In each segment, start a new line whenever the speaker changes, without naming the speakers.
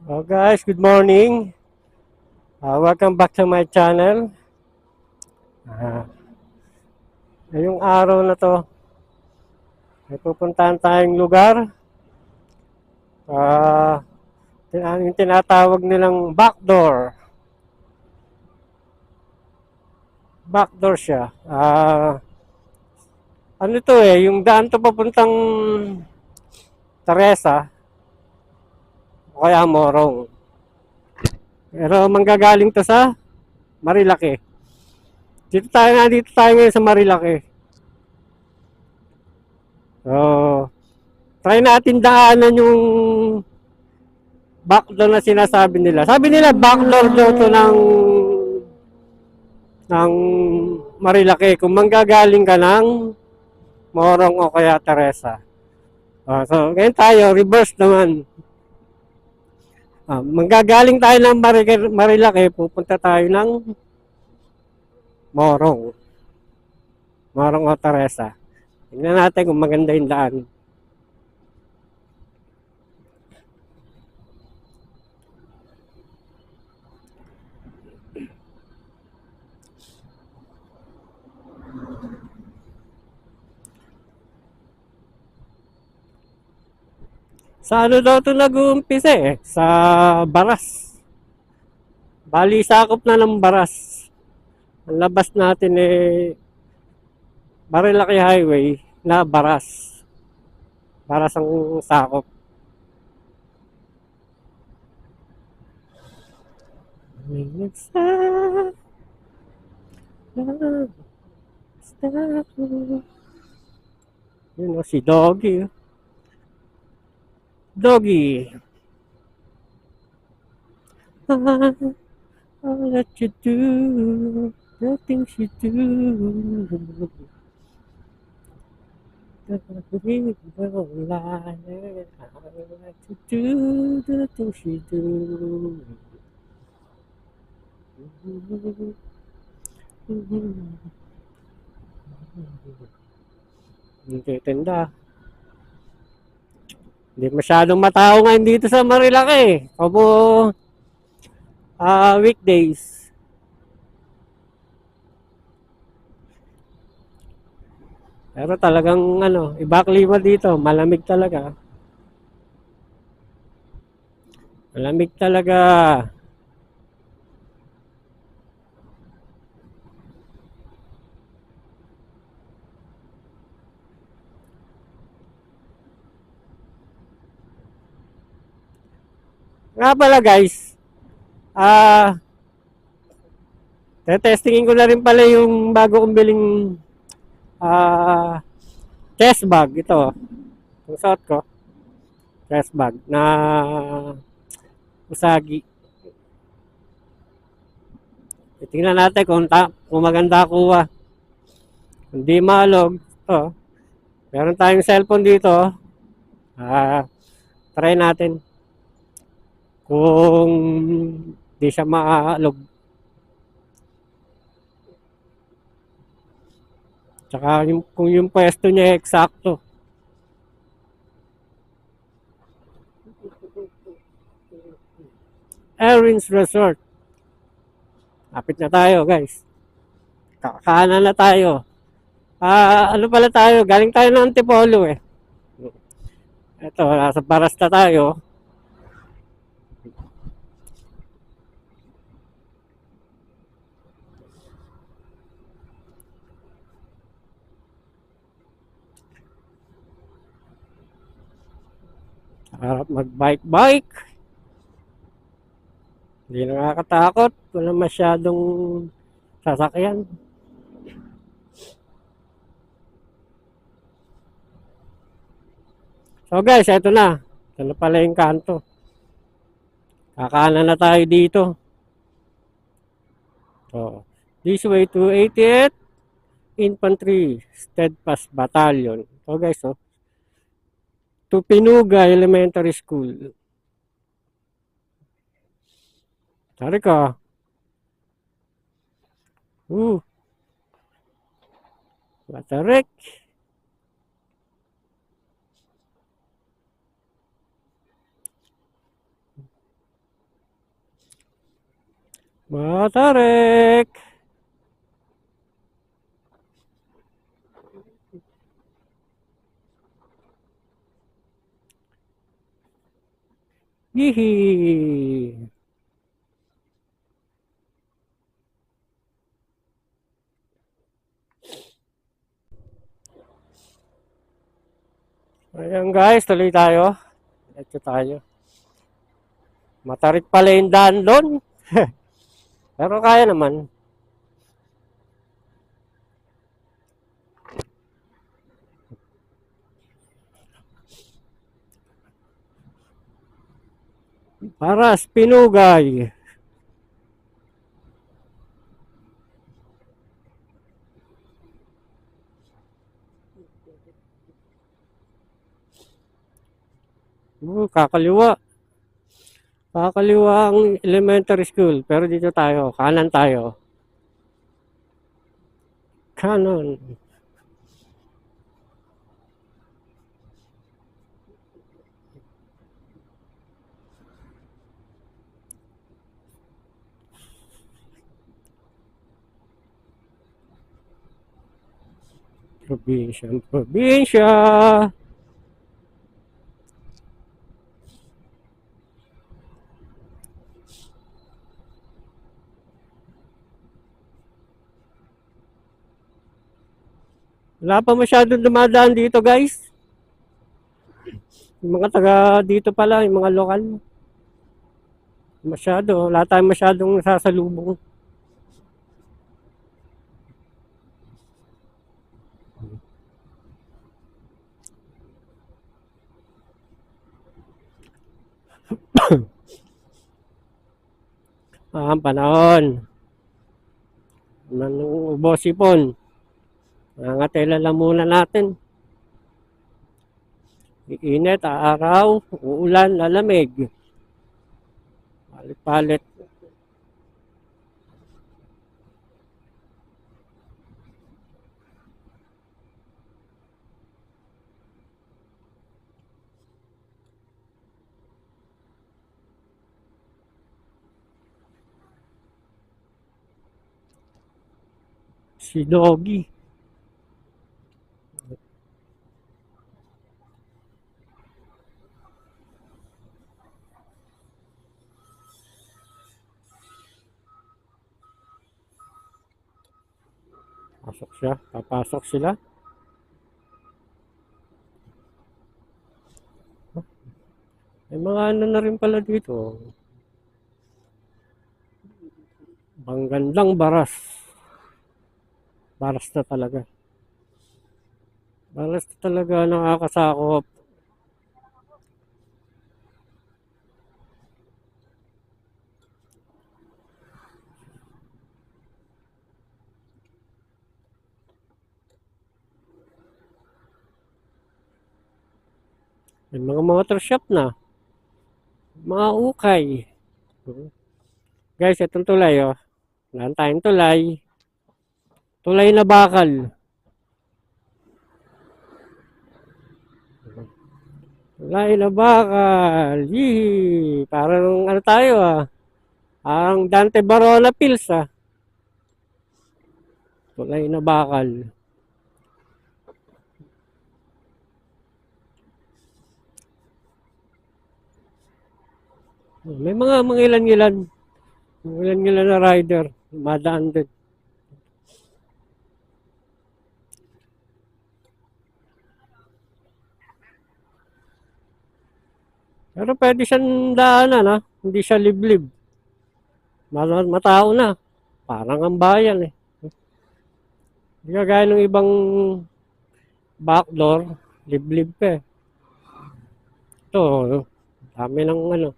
Oh guys, good morning. Welcome back to my channel. Uh, Ngayong araw na to, may pupuntahan tayong lugar. Uh, yung tinatawag nilang backdoor. Backdoor siya. Ano to yung daan to papuntang Teresa o kaya Morong. Pero manggagaling to sa Marilaki. Dito tayo ngayon sa Marilaki. So, try natin daanan yung backdoor na sinasabi nila. Sabi nila backdoor daw to ng Marilaki kung manggagaling ka ng Morong o kaya Teresa. So, ngayon tayo, reverse naman. Manggagaling tayo ng Marilaki, pupunta tayo ng Morong. Morong o Teresa. Tingnan natin kung maganda yung daan. Sa ano daw ito nag-uumpisa sa Baras. Bali, sakop na ng Baras. Ang labas natin Marilaki Highway na Baras. Baras ang sakop. Yun si Doggy. Doggy. I'll let you do the things you do. Don't lie. I'll let you do the things you do. Hindi tinda. Hindi masyadong matao ngayon dito sa Marilaki. Opo, weekdays. Pero talagang iba klima dito. Malamig talaga. Malamig talaga. Nga pala guys, testingin ko na rin pala yung bago kong biling chest bag. Ito, yung suot ko. Chest bag na Usagi. Tingnan natin kung maganda kuha. Hindi malog. Ito, meron tayong cellphone dito. Try natin kung di siya maalog. Tsaka kung yung pwesto niya eksakto. Erin's Resort. Kapit na tayo guys. Kakaanan na tayo. Ano pala tayo? Galing tayo ng Antipolo Ito, nasa Baras na tayo. Harap mag-bike-bike. Hindi nakakatakot. Wala masyadong sasakyan. So guys, eto na. Ito na pala yung kanto. Kakaanan na tayo dito. So, this way to 88th Infantry Steadfast Battalion. So guys, to Pinuga Elementary School. Sorry ka. What a wreck. Matarek! Hihi! Ayan guys, tuloy tayo. Ito tayo. Matarik pala yung daan doon. Pero kaya naman. Para Pinugay. Kakaliwa. Kakaliwa ang elementary school. Pero dito tayo. Kanan tayo. Kanan. Probinsya. Probinsya. Wala pa masyadong dumadaan dito guys. Yung mga taga dito pala, yung mga lokal. Masyado. Wala tayong masyadong sasalubong. Ang panahon. Manong ubosipon. Nangatela lang muna natin. Iinit, araw, uulan, lalamig. Palit-palit. Si Doggy. Pasok siya. Papasok sila. May mga ano na rin pala dito. Banggandang baras. Baras na talaga. Baras na talaga nakakasakop. May mga motor shop na. Mga ukay. Guys, itong tulay oh. Wala tayong tulay. Tulay na bakal. Tulay na bakal. Yee! Parang ano tayo ah. Ang Dante Barola Pills ah. Tulay na bakal. May mga ilan-ilan. Ilan-ilan na rider. Madaan din. Pero pwede siyang daanan ha. Hindi siya liblib. Matao na. Parang ang bayan eh. Hindi kagaya ng ibang backdoor. Liblib pa eh. Ito, dami ng ano.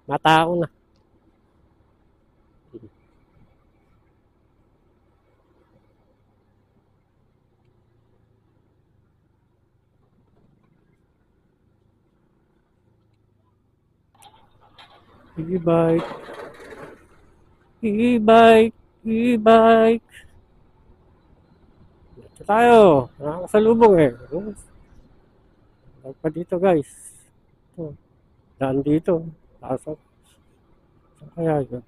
Matao na. E-bike. E-bike. E-bike. Ito tayo. Nakakasalubong eh. Pa dito guys. Ito. Daan dito. Pasok. Saan kaya yun?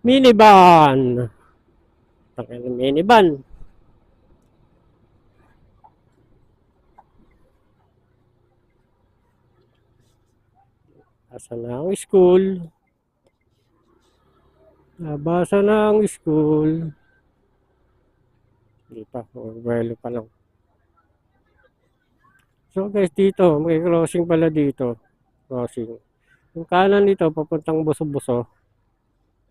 Minivan. Takil ng minivan. Asa na ang school? Nabasa na ang school. Hindi pa, overvalue pa lang. So guys, dito, may crossing pala dito. Crossing. Yung kanan dito, papuntang Buso-Buso.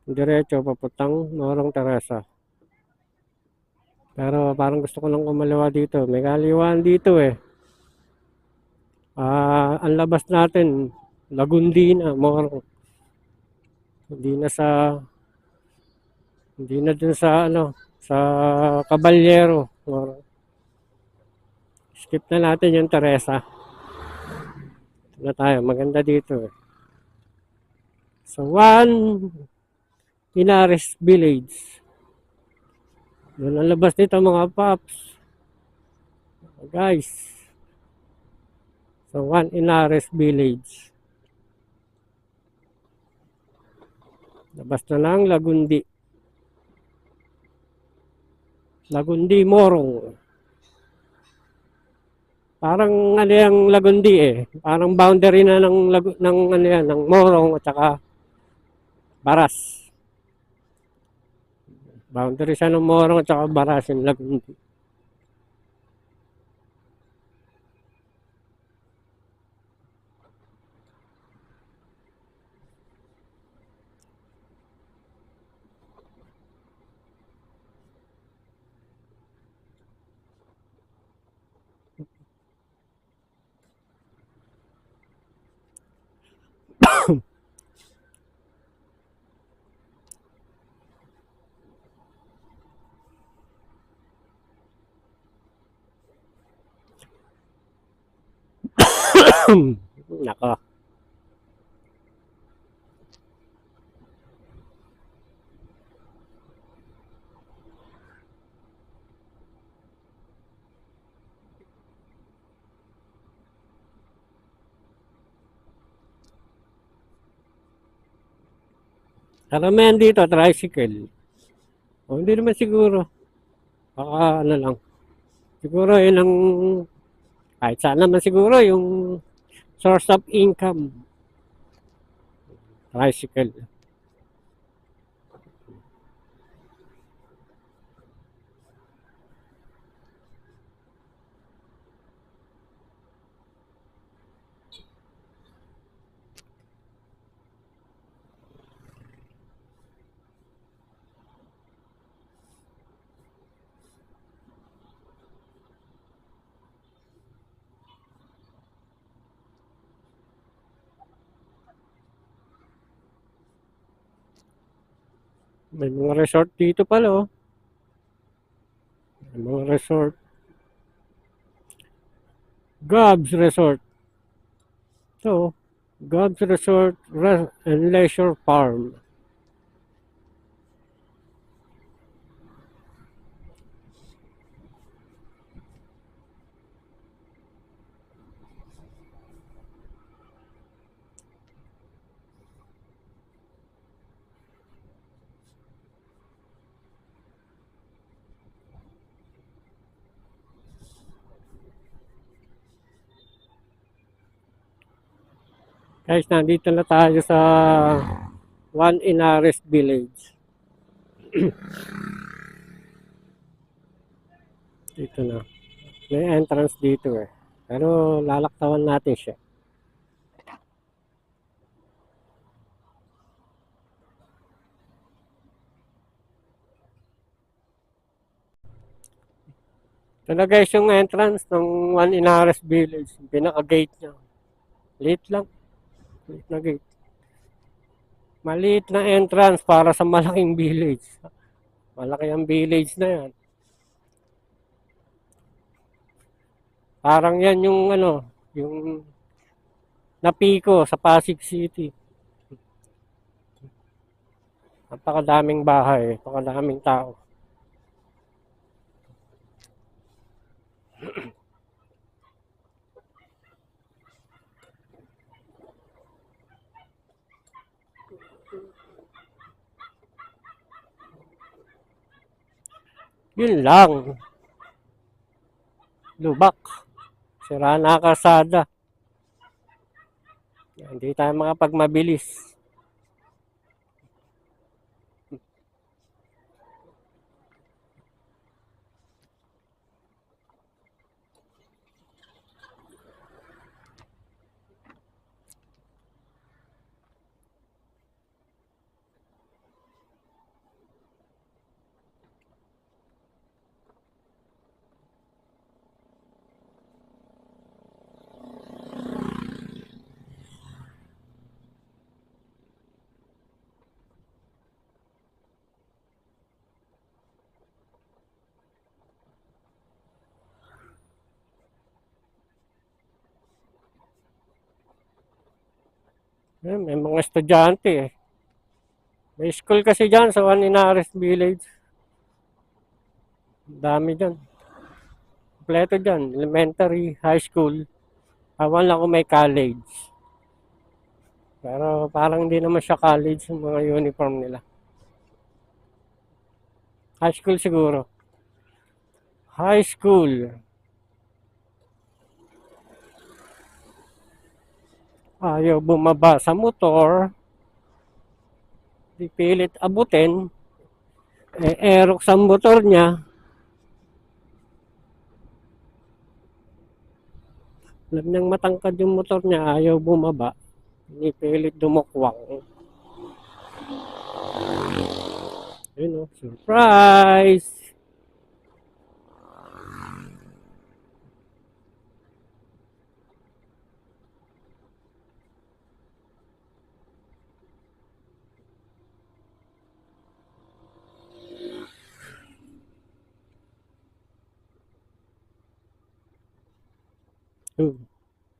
Diretso, papuntang Norong Teresa. Pero parang gusto ko lang kumaliwa dito. May kaliwaan dito eh. Ang labas natin, Lagundi na, Morong. Hindi na sa, hindi na dun sa ano, sa Caballero. Morong. Skip na natin yung Teresa. Ito na tayo, maganda dito eh. So, Inares Village. Doon ang labas nito mga paps. Guys. So, Inares Village. Labas na lang Lagundi. Lagundi, Morong. Parang ano yung Lagundi eh. Parang boundary na ng ano yan, ng Morong at saka Baras. Boundary siya ng Morong at saka Baras yung Lagundi. Nako. Karamihan dito, tricycle. O, hindi naman siguro. Baka ano lang. Siguro yun ang, kahit saan naman siguro, yung source of income. Tricycle. May mga resort dito pala, oh. May mga resort. Gobs Resort. So, Gobs Resort and Leisure Farm. Guys, nandito na tayo sa Inares Village. Dito na. May entrance dito eh. Pero lalaktawan natin siya. Ito na guys yung entrance ng Inares Village. Yung pinaka-gate niya. Late lang. Late na gate. Maliit na entrance para sa malaking village. Malaki ang village na yan. Parang yan yung ano, yung Napiko sa Pasig City. Napakadaming bahay, napakadaming tao. Yun lang, lubak. Sira na ang kalsada. Hindi tayo makapagmabilis. May mga estudyante eh. May school kasi dyan sa Juan Inares Village. Dami dyan. Kompleto dyan. Elementary, high school. Awan lang kung may college. Pero parang hindi naman siya college yung mga uniform nila. High school siguro. High school. Ayaw bumaba sa motor. Pilit abutin. Aerox ang motor niya. Alam niyang matangkad yung motor niya. Ayaw bumaba. Pilit dumukwang. Yun o. Surprise!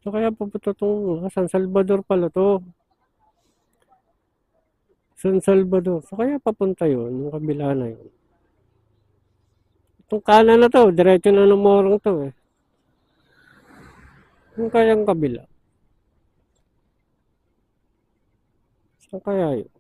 So kaya pupunta itong San Salvador pala to. San Salvador. So kaya papunta yun, yung kabila na yun. Itong kanan na to, diretso na ng morong to eh. Yung kayang kabila. So kaya yun.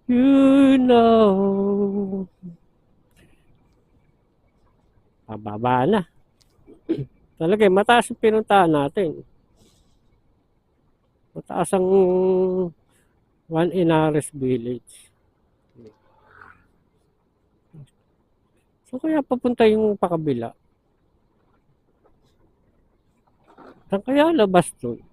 You know. Pababa na. Talaga eh, mataas yung pinuntahan natin. Mataas ang Juan Inares Village. So kaya papunta yung pakabila. Saan kaya labas doon?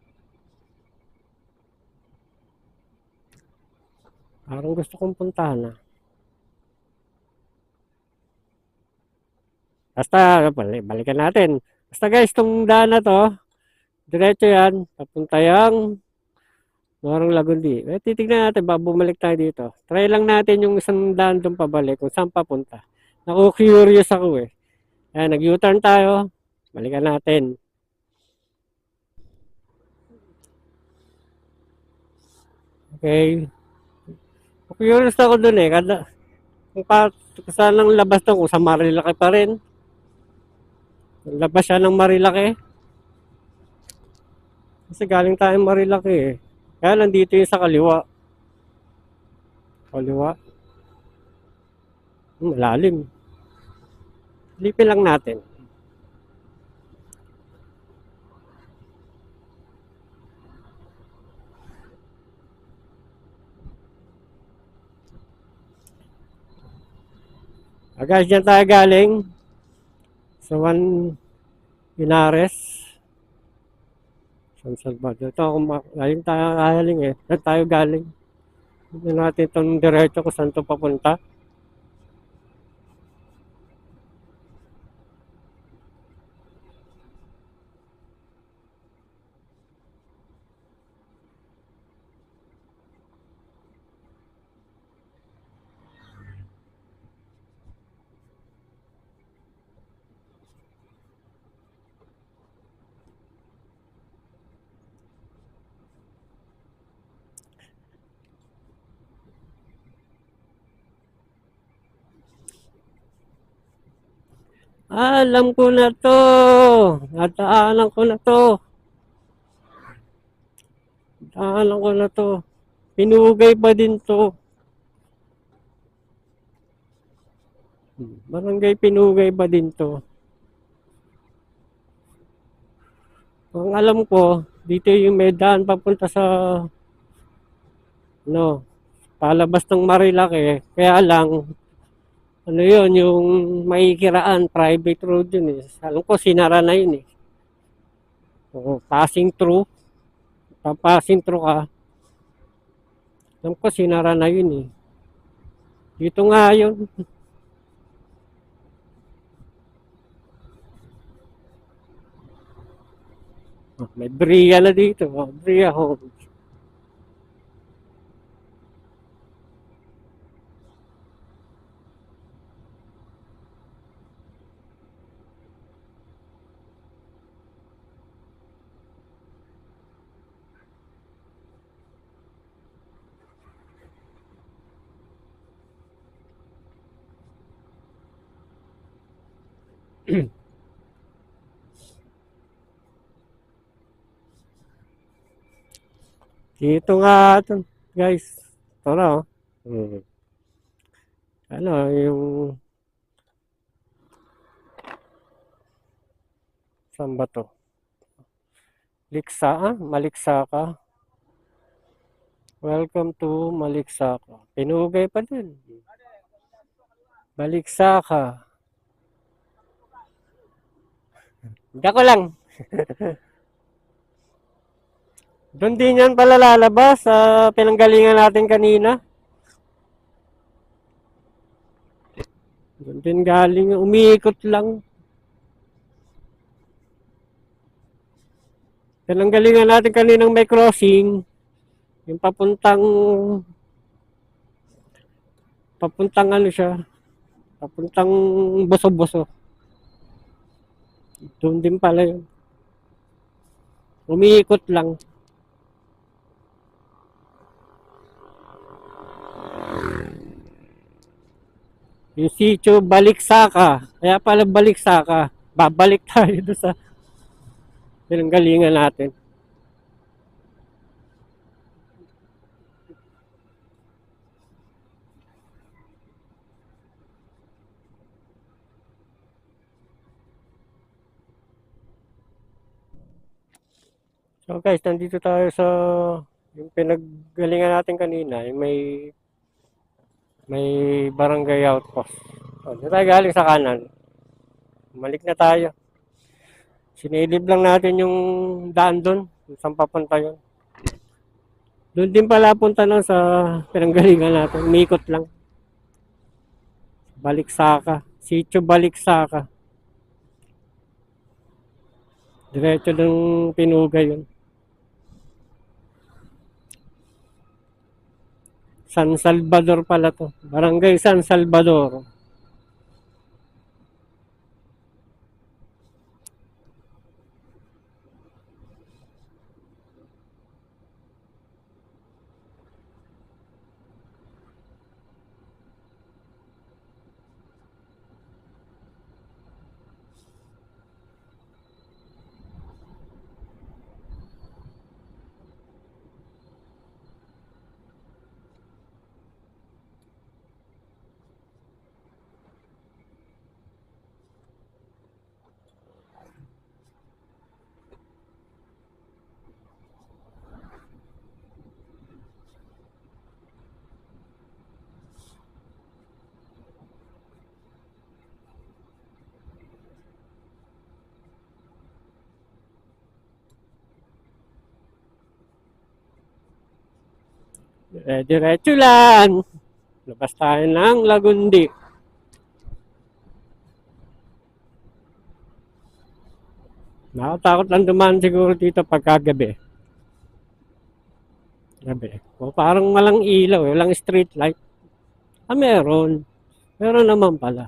Parang gusto kong puntahan na. Basta, balikan natin. Basta guys, itong daan na to, diretso yan, papunta yung Morong Lagundi. Titignan natin, bumalik tayo dito. Try lang natin yung isang daan doon pabalik, kung saan papunta. Naku-curious ako eh. Ayan, nag-U-turn tayo. Balikan natin. Okay. Curious ako doon eh. Kung saan lang labas to, kung sa Marilaki pa rin. Labas siya ng Marilaki. Kasi galing tayong Marilaki eh. Kaya nandito yung sa kaliwa. Kaliwa. Malalim. Lipin lang natin. Guys, dyan tayo galing. Sa Juan Inares. San Salvador. Ito ako galing tayo galing eh. Saan tayo galing? Hindi natin itong diretso kung saan ito papunta. Alam ko na to. Nataanan ko na to. Alam ko na to. Pinugay pa din to. Barangay Pinugay pa din to. Ang alam ko, dito yung may daan papunta sa palabas ng Marilake. Kaya lang, yun, yung may kiraan, private road yun eh. Alam ko, sinara na yun eh. So, passing through, papasing through ka. Alam ko, sinara na yun eh. Dito nga yun. May Bria na dito. Bria Home. Dito nga ito, guys. Ito na oh. Ano, yung saan ba to? Maliksaka. Welcome to Maliksaka. Pinugay pa din. Maliksaka. Dako lang. Doon din yan pala lalabas sa pinanggalingan natin kanina. Doon din galing, umiikot lang. Pinanggalingan natin kaninang may crossing. Yung papuntang ano siya, papuntang Boso-Boso. Doon din pala yun. Umiikot lang. Yung sitio Baliksaka. Kaya pala Baliksaka. Babalik tayo doon sa pinanggalingan natin. So guys, nandito tayo sa yung pinaggalingan natin kanina, yung may barangay outpost. So, dito tayo galing sa kanan. Balik na tayo. Sinilip lang natin yung daan doon, saan papunta yun. Doon din pala punta na sa pinanggalingan natin. Umikot lang. Baliksaka. Sitio Baliksaka. Diretso ng Pinugay yun. San Salvador pala to. Barangay San Salvador. Diretso lang. Labas tayo ng Lagundi. Nakatakot lang dumaan siguro dito pagkagabi. Gabi. O, parang walang ilaw, walang street light. Meron. Meron naman pala.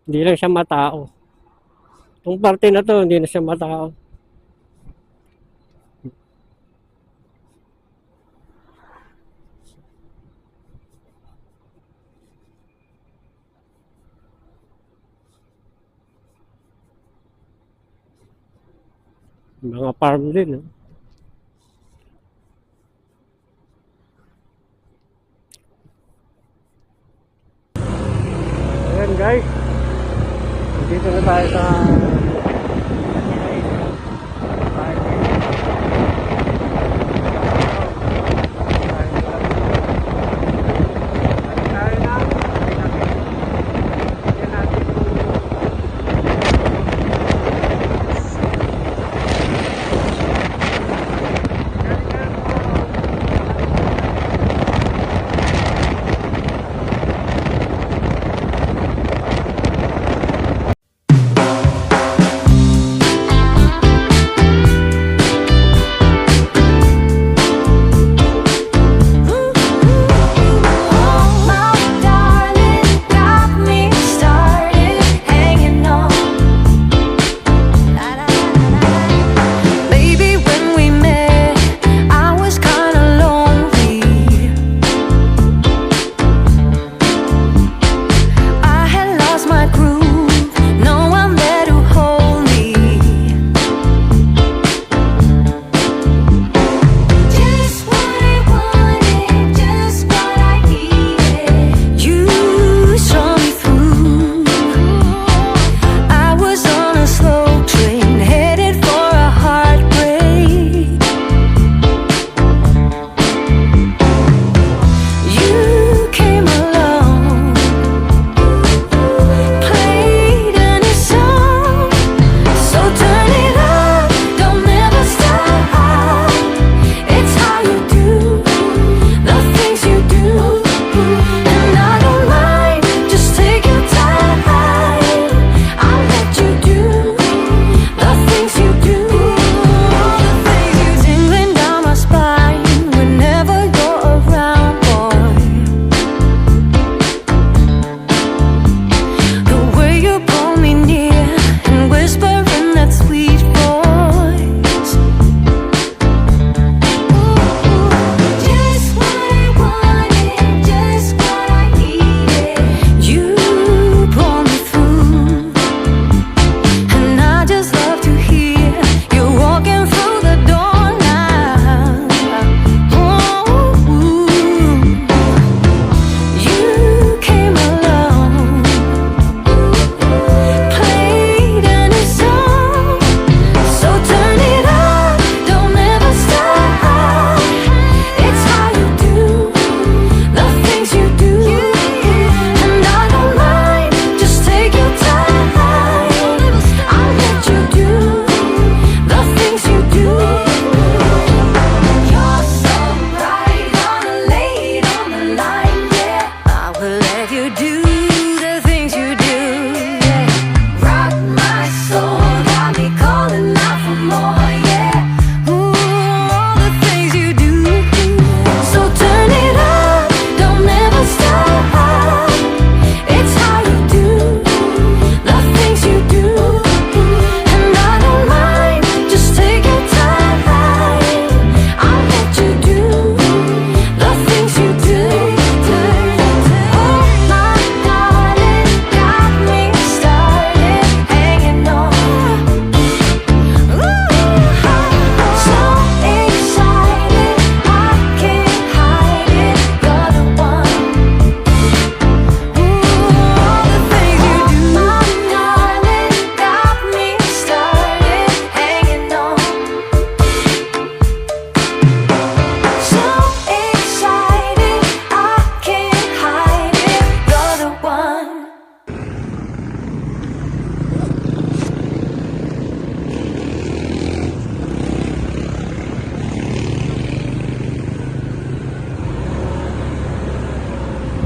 Hindi lang siya matao. Itong parte na to, hindi na siya matao. Mga farm din. guys. Dito na tayo sa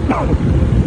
No!